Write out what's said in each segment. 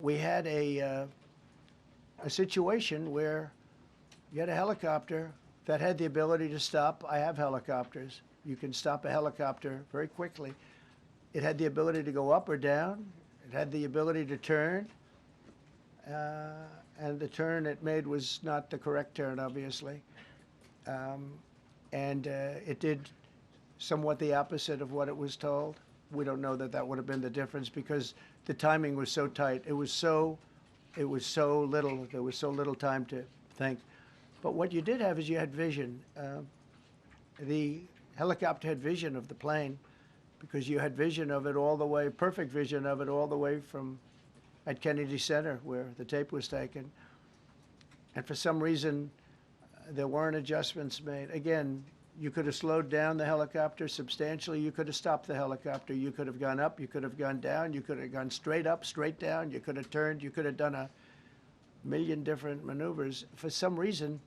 we had a situation where you had a helicopter that had the ability to stop. I have helicopters. You can stop a helicopter very quickly. It had the ability to go up or down. It had the ability to turn. And the turn it made was not the correct turn, obviously. It did somewhat the opposite of what it was told. We don't know that that would have been the difference because the timing was so tight. It was so little. There was so little time to think. But what you did have is you had vision. The helicopter had vision of the plane because you had vision of it all the way, perfect vision of it all the way from at Kennedy Center where the tape was taken. And for some reason, there weren't adjustments made. Again, you could have slowed down the helicopter substantially. You could have stopped the helicopter. You could have gone up. You could have gone down. You could have gone straight up, straight down. You could have turned. You could have done a million different maneuvers. For some reason,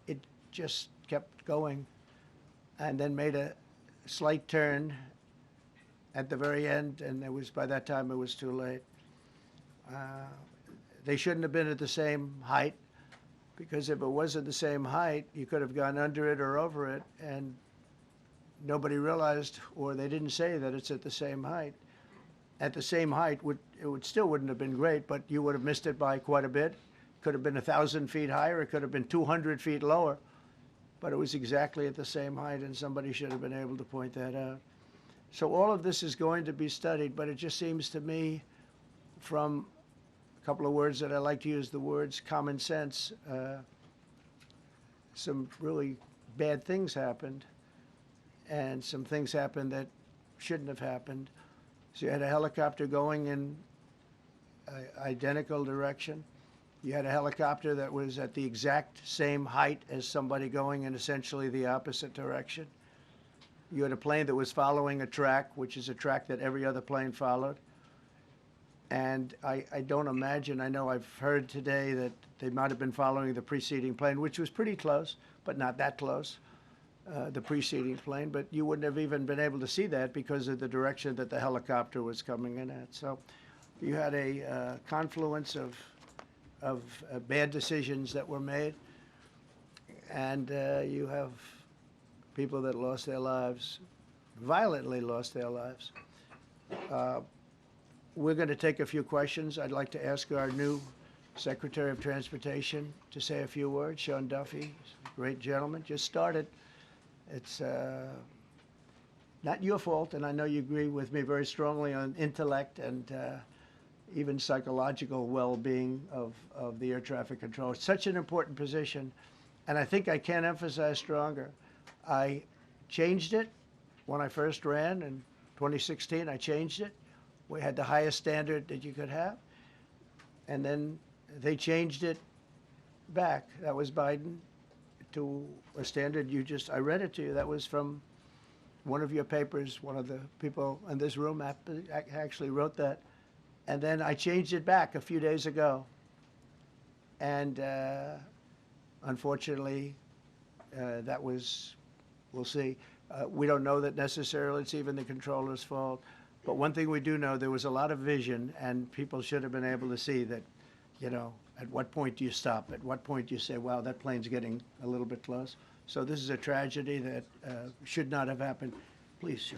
it just kept going and then made a slight turn at the very end, and it was, by that time, it was too late. They shouldn't have been at the same height, because if it was at the same height, you could have gone under it or over it, and nobody realized, or they didn't say that it's at the same height. At the same height, still wouldn't have been great, but you would have missed it by quite a bit. Could have been 1,000 feet higher. It could have been 200 feet lower, but it was exactly at the same height, and somebody should have been able to point that out. So all of this is going to be studied, but it just seems to me, from a couple of words that I like to use, the words common sense, some really bad things happened, and some things happened that shouldn't have happened. So you had a helicopter going in an identical direction. You had a helicopter that was at the exact same height as somebody going in essentially the opposite direction. You had a plane that was following a track, which is a track that every other plane followed. And I don't imagine, I know I've heard today that they might have been following the preceding plane, which was pretty close, but not that close, the preceding plane. But you wouldn't have even been able to see that because of the direction that the helicopter was coming in at. So you had a confluence of bad decisions that were made. And you have people that lost their lives, violently lost their lives. We're going to take a few questions. I'd like to ask our new Secretary of Transportation to say a few words. Sean Duffy, great gentleman, just started. It's not your fault, and I know you agree with me very strongly on intellect and even psychological well-being of the air traffic control. It's such an important position, and I think I can't emphasize stronger. I changed it when I first ran in 2016. I changed it. We had the highest standard that you could have. And then they changed it back. That was Biden to a standard I read it to you. That was from one of your papers. One of the people in this room actually wrote that. And then I changed it back a few days ago. And unfortunately, that was, we'll see. We don't know that necessarily it's even the controller's fault. But one thing we do know, there was a lot of vision, and people should have been able to see that, you know, at what point do you stop? At what point do you say, wow, that plane's getting a little bit close? So this is a tragedy that should not have happened. Please, sir.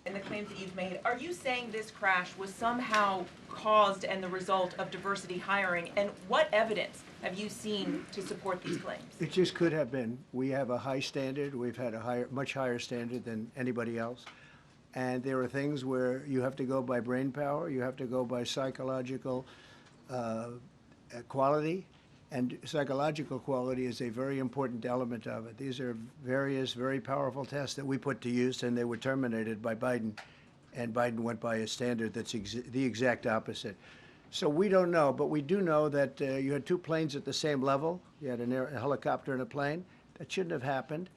In the claims that you've made, are you saying this crash was somehow caused and the result of diversity hiring? And what evidence have you seen to support these claims? It just could have been. We have a high standard. We've had a much higher standard than anybody else. And there are things where you have to go by brain power, you have to go by psychological quality, and psychological quality is a very important element of it. These are various very powerful tests that we put to use, and they were terminated by Biden, and Biden went by a standard that's the exact opposite. So we don't know, but we do know that you had two planes at the same level. You had a helicopter and a plane. That shouldn't have happened.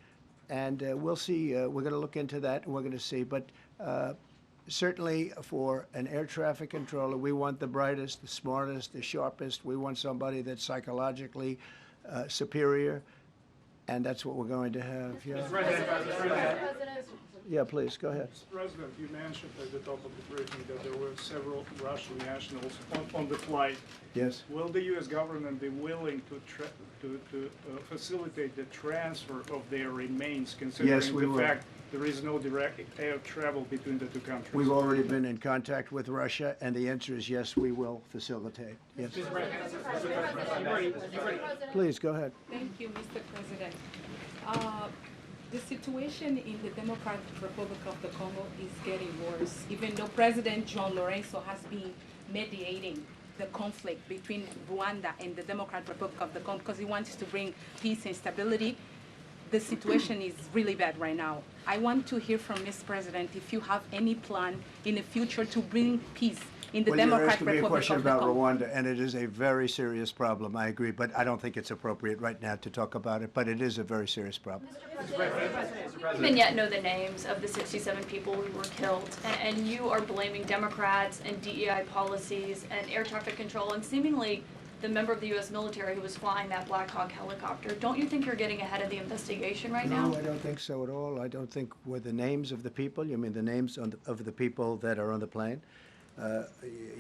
And we'll see. We're going to look into that, and we're going to see. But certainly for an air traffic controller, we want the brightest, the smartest, the sharpest. We want somebody that's psychologically superior, and that's what we're going to have. Yeah. Mr. President, Yeah, please, go ahead. Mr. President, you mentioned at the top of the briefing that there were several Russian nationals on the flight. Yes? Will the U.S. government be willing to facilitate the transfer of their remains, Yes, considering we the will. fact there is no direct air travel between the two countries? We've already been in contact with Russia, and the answer is yes, we will facilitate. Yes. Please, go ahead. Thank you, Mr. President. The situation in the Democratic Republic of the Congo is getting worse, even though President John Lorenzo has been mediating the conflict between Rwanda and the Democratic Republic of the Congo because he wants to bring peace and stability. The situation is really bad right now. I want to hear from Ms. President if you have any plan in the future to bring peace in the Well, you're Democratic asking me a Republic question of the about Congo. Rwanda, and it is a very serious problem, I agree, but I don't think it's appropriate right now to talk about it, but it is a very serious problem. We don't even yet know the names of the 67 people who were killed, and you are blaming Democrats and DEI policies and air traffic control and seemingly the member of the U.S. military who was flying that Black Hawk helicopter. Don't you think you're getting ahead of the investigation right now? No, I don't think so at all. I don't think with the names of the people, you mean the names of the people that are on the plane?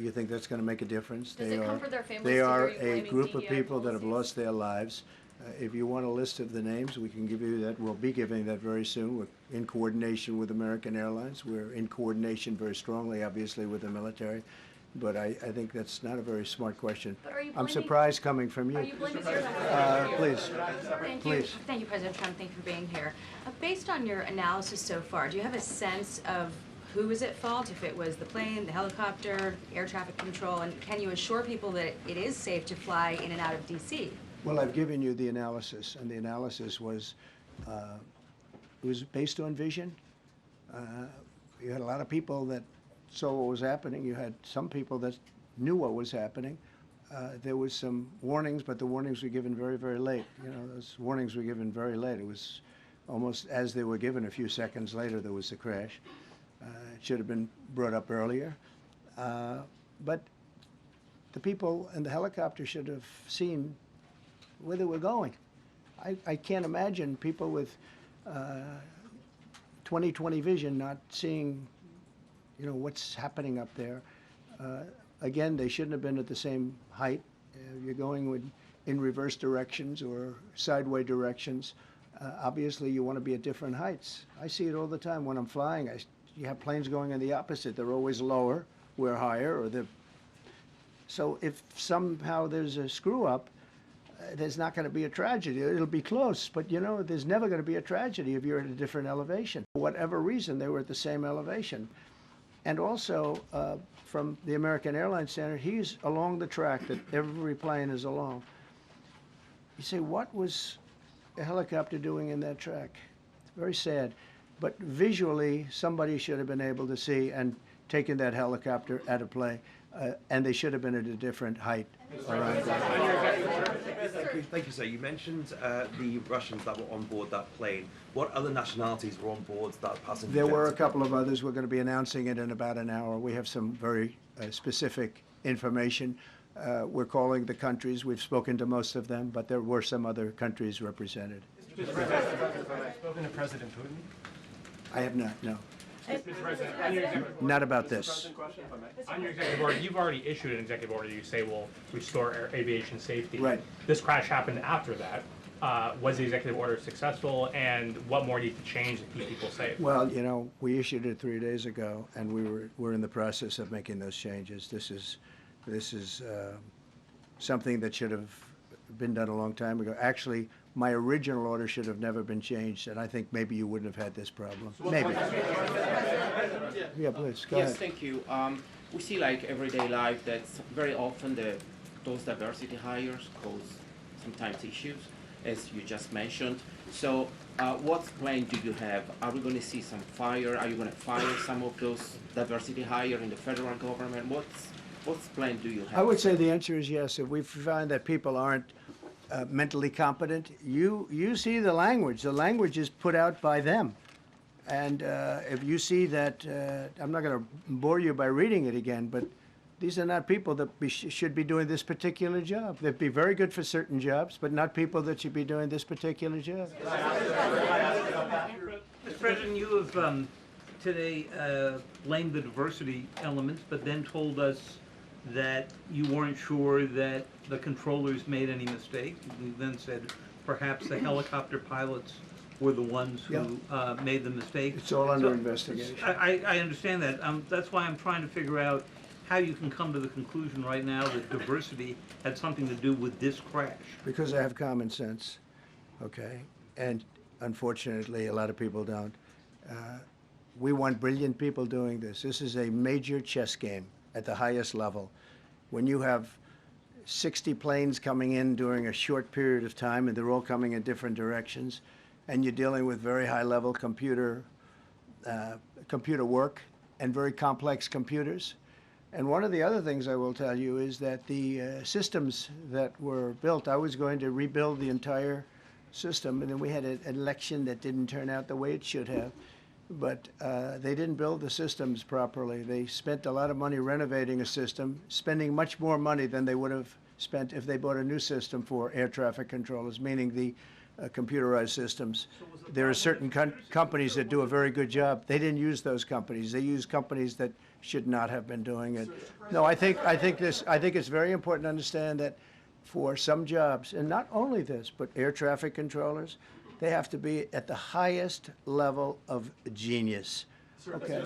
You think that's going to make a difference? Does it comfort their families They to are hear you a blaming group of DEI people that have policies? lost their lives. If you want a list of the names, we can give you that. We'll be giving that very soon. We're in coordination with American Airlines. We're in coordination very strongly, obviously, with the military. But I think that's not a very smart question. But are you I'm blaming- surprised coming from you. Are you blaming your Please. Thank you. Please. Thank you, President Trump. Thank you for being here. Based on your analysis so far, do you have a sense of who is at fault, if it was the plane, the helicopter, air traffic control, and can you assure people that it is safe to fly in and out of D.C.? Well, I've given you the analysis, and the analysis was, it was based on vision. You had a lot of people that saw what was happening. You had some people that knew what was happening. There was some warnings, but the warnings were given very, very late. You know, those warnings were given very late. It was almost as they were given. A few seconds later, there was the crash. It should have been brought up earlier. But the people in the helicopter should have seen where they were going. I can't imagine people with 20/20 vision not seeing, you know, what's happening up there. Again, they shouldn't have been at the same height. You're going in reverse directions or sideway directions. Obviously, you want to be at different heights. I see it all the time when I'm flying. You have planes going in the opposite. They're always lower, we're higher, or they're... So if somehow there's a screw-up, there's not going to be a tragedy. It'll be close, but you know, there's never going to be a tragedy if you're at a different elevation. For whatever reason, they were at the same elevation. And also, from the American Airlines standard, he's along the track that every plane is along. You say, what was a helicopter doing in that track? It's very sad. But visually, somebody should have been able to see and taken that helicopter out of play, and they should have been at a different height. Thank you, sir. You mentioned the Russians that were on board that plane. What other nationalities were on board that passenger There were a jet? couple of others. We're going to be announcing it in about an hour. We have some very specific information. We're calling the countries. We've spoken to most of them, but there were some other countries represented. Spoken to President Putin? I have not, no. Mr. President, on your executive order, Not about this. on your executive order, you've already issued an executive order. You say will restore aviation safety. Right. This crash happened after that. Was the executive order successful, and what more needs to change to keep people safe? Well, you know, we issued it 3 days ago, and we're in the process of making those changes. This is something that should have been done a long time ago. Actually, my original order should have never been changed, and I think maybe you wouldn't have had this problem. Maybe. Yeah, please, go Yes, ahead. thank you. We see like everyday life that very often those diversity hires cause sometimes issues, as you just mentioned. So what plan do you have? Are we going to see some fire? Are you going to fire some of those diversity hire in the federal government? What's plan do you have? I would say the answer is yes. If we find that people aren't mentally competent, you see the language. The language is put out by them. And if you see that, I'm not going to bore you by reading it again, but these are not people that should be doing this particular job. They'd be very good for certain jobs, but not people that should be doing this particular job. Mr. President, you have today blamed the diversity elements, but then told us that you weren't sure that the controllers made any mistake. You then said perhaps the helicopter pilots were the ones who made the mistake. It's all under investigation. I understand that. That's why I'm trying to figure out how you can come to the conclusion right now that diversity had something to do with this crash. Because I have common sense, okay? And unfortunately, a lot of people don't. We want brilliant people doing this. This is a major chess game at the highest level. When you have 60 planes coming in during a short period of time, and they're all coming in different directions, and you're dealing with very high-level computer work and very complex computers. And one of the other things I will tell you is that the systems that were built, I was going to rebuild the entire system, and then we had an election that didn't turn out the way it should have. But they didn't build the systems properly. They spent a lot of money renovating a system, spending much more money than they would have spent if they bought a new system for air traffic controllers, meaning the computerized systems. There are certain companies that do a very good job. They didn't use those companies. They used companies that should not have been doing it. No, I think it's very important to understand that for some jobs, and not only this, but air traffic controllers, they have to be at the highest level of genius. Okay.